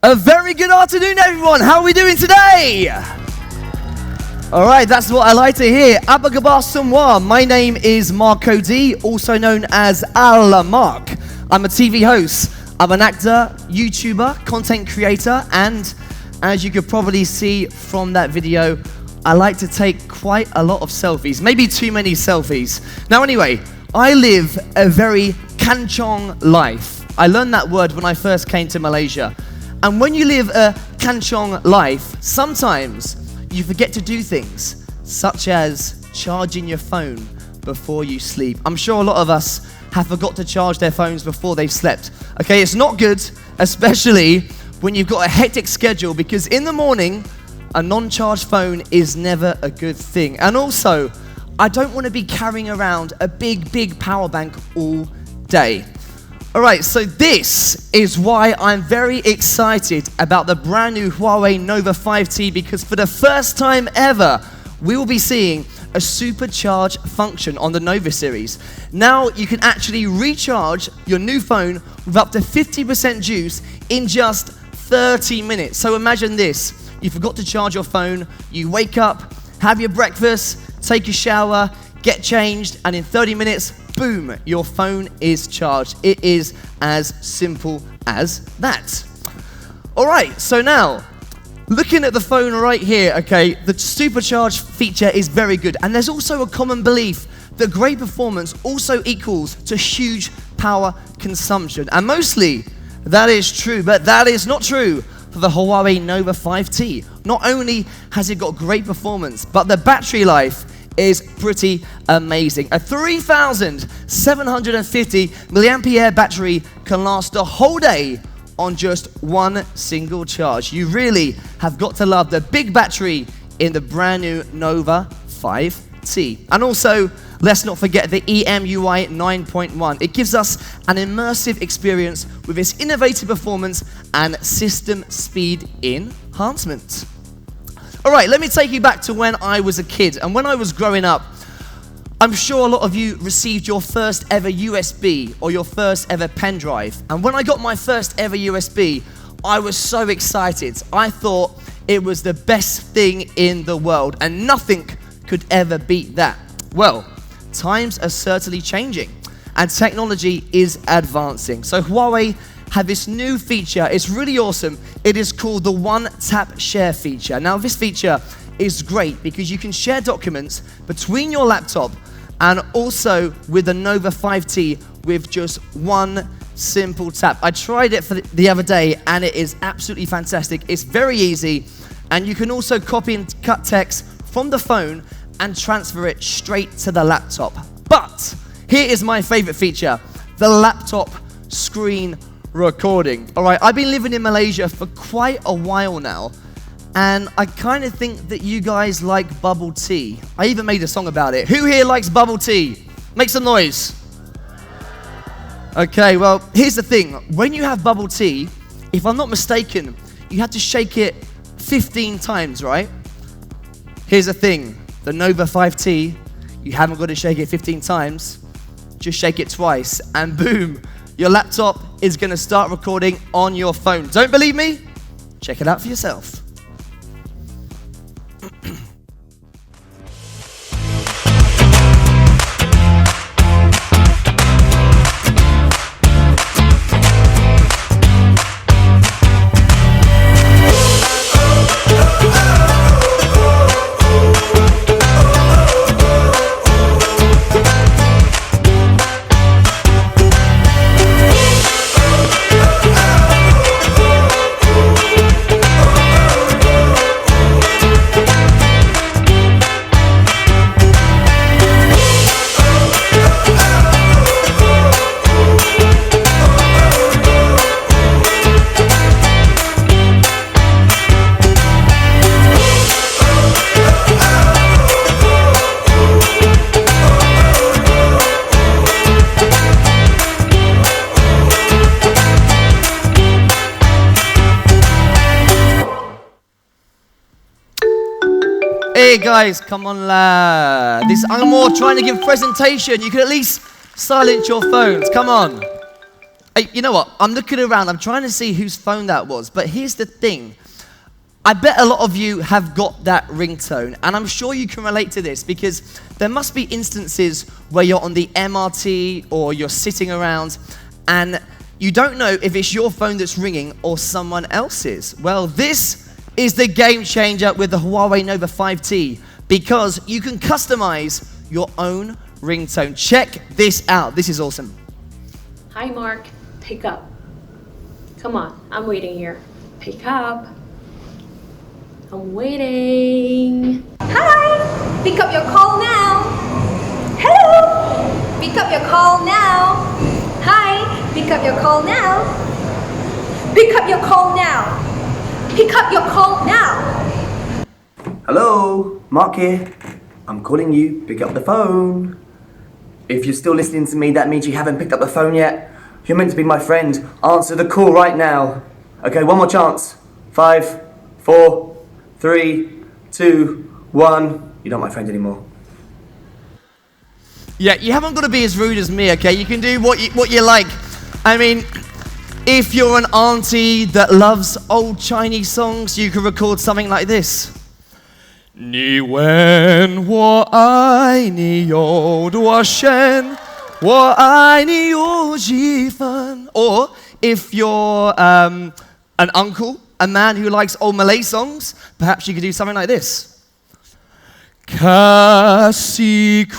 A very good afternoon, everyone. How are we doing today? All right, that's what I like to hear. Abagabar Sumwa. My name is Marco D, also known as Al Mark. I'm a TV host. I'm an actor, YouTuber, content creator, and as you could probably see from that video, I like to take quite a lot of selfies, maybe too many selfies. Now anyway, I live a very kancong life. I learned that word when I first came to Malaysia. And when you live a kancong life, sometimes you forget to do things, such as charging your phone before you sleep. I'm sure a lot of us have forgot to charge their phones before they've slept. Okay, it's not good, especially when you've got a hectic schedule, because in the morning, a non-charged phone is never a good thing. And also, I don't want to be carrying around a big power bank all day. All right, so this is why I'm very excited about the brand new Huawei Nova 5T, because for the first time ever, we will be seeing a supercharge function on the Nova series. Now you can actually recharge your new phone with up to 50% juice in just 30 minutes. So imagine this, you forgot to charge your phone, you wake up, have your breakfast, take a shower, get changed, and in 30 minutes, boom, your phone is charged. It is as simple as that. All right, so now, looking at the phone right here, okay, the supercharge feature is very good. And there's also a common belief that great performance also equals to huge power consumption. And mostly, that is true, but that is not true for the Huawei Nova 5T. Not only has it got great performance, but the battery life is pretty amazing. A 3,750 milliampere battery can last the whole day on just one single charge. You really have got to love the big battery in the brand new Nova 5T. And also, let's not forget the EMUI 9.1. It gives us an immersive experience with its innovative performance and system speed enhancement. All right, let me take you back to when I was a kid. And when I was growing up, I'm sure a lot of you received your first ever USB or your first ever pen drive. And when I got my first ever USB, I was so excited. I thought it was the best thing in the world and nothing could ever beat that. Well, times are certainly changing and technology is advancing. So Huawei have this new feature. It's really awesome. It is called the One Tap Share feature. Now this feature is great because you can share documents between your laptop and also with the Nova 5T with just one simple tap. I tried it for the other day and it is absolutely fantastic. It's very easy and you can also copy and cut text from the phone and transfer it straight to the laptop. But here is my favorite feature, the laptop screen recording. All right, I've been living in Malaysia for quite a while now, and I kind of think that you guys like bubble tea. I even made a song about it. Who here likes bubble tea? Make some noise. Okay, well, here's the thing. When you have bubble tea, if I'm not mistaken, you have to shake it 15 times, right? Here's the thing. The Nova 5T, you haven't got to shake it 15 times. Just shake it twice, and boom, your laptop is going to start recording on your phone. Don't believe me? Check it out for yourself. Hey guys, come on lad. This I'm more trying to give presentation. You can at least silence your phones. Come on. Hey, you know what? I'm looking around. I'm trying to see whose phone that was. But here's the thing. I bet a lot of you have got that ringtone. And I'm sure you can relate to this because there must be instances where you're on the MRT or you're sitting around and you don't know if it's your phone that's ringing or someone else's. Well, this is the game changer with the Huawei Nova 5T because you can customize your own ringtone. Check this out. This is awesome. Hi, Mark. Pick up. Come on, I'm waiting here. Pick up. I'm waiting. Hi! Pick up your call now. Hello! Pick up your call now. Hi! Pick up your call now. Pick up your call now. Pick up your call now. Hello, Mark here. I'm calling you. Pick up the phone. If you're still listening to me, that means you haven't picked up the phone yet. You're meant to be my friend. Answer the call right now. Okay, one more chance. 5, 4, 3, 2, 1. You're not my friend anymore. Yeah, you haven't got to be as rude as me, okay? You can do what you like. I mean, if you're an auntie that loves old Chinese songs, you can record something like this. 你问我爱你有多深，我爱你有几分. Or if you're an uncle, a man who likes old Malay songs, perhaps you could do something like this. Kasihku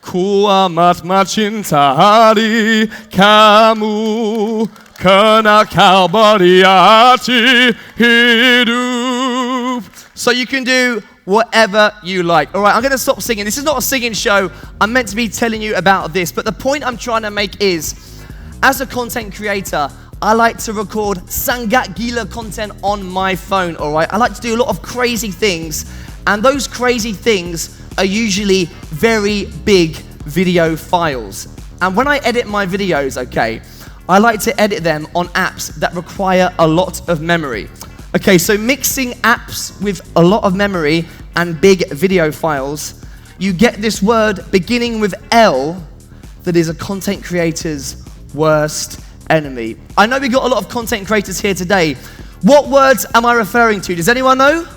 ku amat mencintai kamu karena kau beri arti hidup. So you can do whatever you like. All right, I'm going to stop singing. This is not a singing show. I'm meant to be telling you about this. But the point I'm trying to make is, as a content creator, I like to record sangat gila content on my phone, all right? I like to do a lot of crazy things. And those crazy things are usually very big video files. And when I edit my videos, okay, I like to edit them on apps that require a lot of memory. Okay, so mixing apps with a lot of memory and big video files, you get this word beginning with L that is a content creator's worst enemy. I know we got a lot of content creators here today. What words am I referring to? Does anyone know?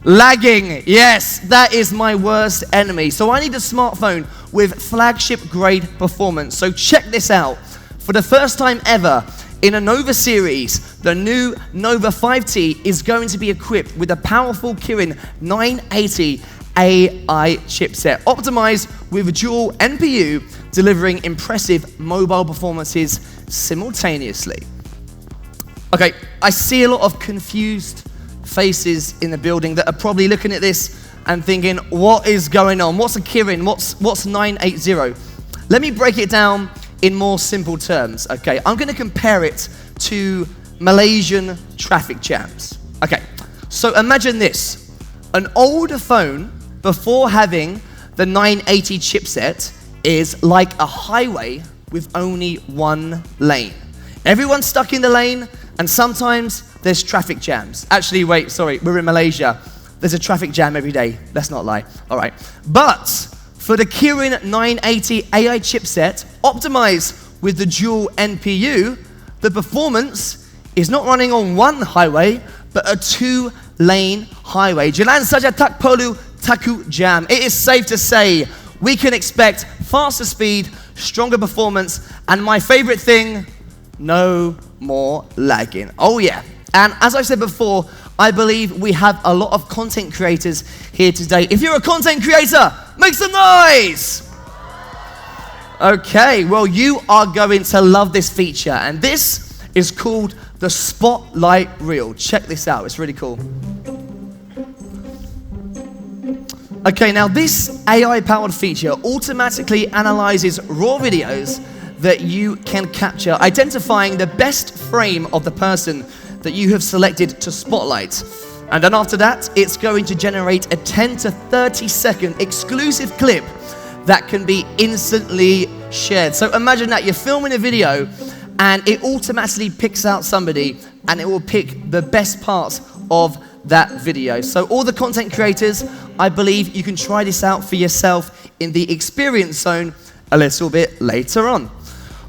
Lagging. Yes, that is my worst enemy. So I need a smartphone with flagship grade performance. So check this out. For the first time ever, in a Nova series, the new Nova 5T is going to be equipped with a powerful Kirin 980 AI chipset, optimized with a dual NPU, delivering impressive mobile performances simultaneously. Okay, I see a lot of confused faces in the building that are probably looking at this and thinking, what is going on? What's a Kirin? What's 980? Let me break it down in more simple terms, okay? I'm going to compare it to Malaysian traffic jams. Okay, so imagine this. An older phone, before having the 980 chipset, is like a highway with only one lane. Everyone's stuck in the lane, and sometimes there's traffic jams. Actually, wait, sorry, we're in Malaysia. There's a traffic jam every day. Let's not lie. All right. But for the Kirin 980 AI chipset, optimized with the dual NPU, the performance is not running on one highway, but a two-lane highway. Jalan saja tak perlu takut jam. It is safe to say we can expect faster speed, stronger performance, and my favorite thing, no more lagging. Oh yeah. And as I said before, I believe we have a lot of content creators here today. If you're a content creator, make some noise! Okay, well, you are going to love this feature, and this is called the Spotlight Reel. Check this out, it's really cool. Okay, now this AI-powered feature automatically analyzes raw videos that you can capture, identifying the best frame of the person that you have selected to spotlight. And then after that, it's going to generate a 10 to 30 second exclusive clip that can be instantly shared. So imagine that you're filming a video and it automatically picks out somebody and it will pick the best parts of that video. So all the content creators, I believe you can try this out for yourself in the experience zone a little bit later on.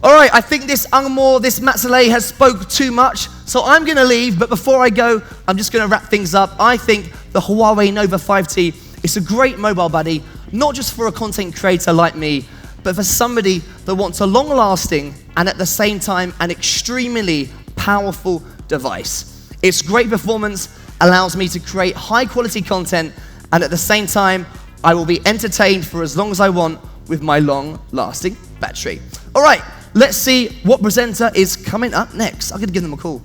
All right, I think this Angmor, this Matsalay has spoke too much, so I'm going to leave. But before I go, I'm just going to wrap things up. I think the Huawei Nova 5T is a great mobile buddy, not just for a content creator like me, but for somebody that wants a long-lasting and at the same time an extremely powerful device. Its great performance allows me to create high-quality content, and at the same time, I will be entertained for as long as I want with my long-lasting battery. All right. Let's see what presenter is coming up next. I'm going to give them a call.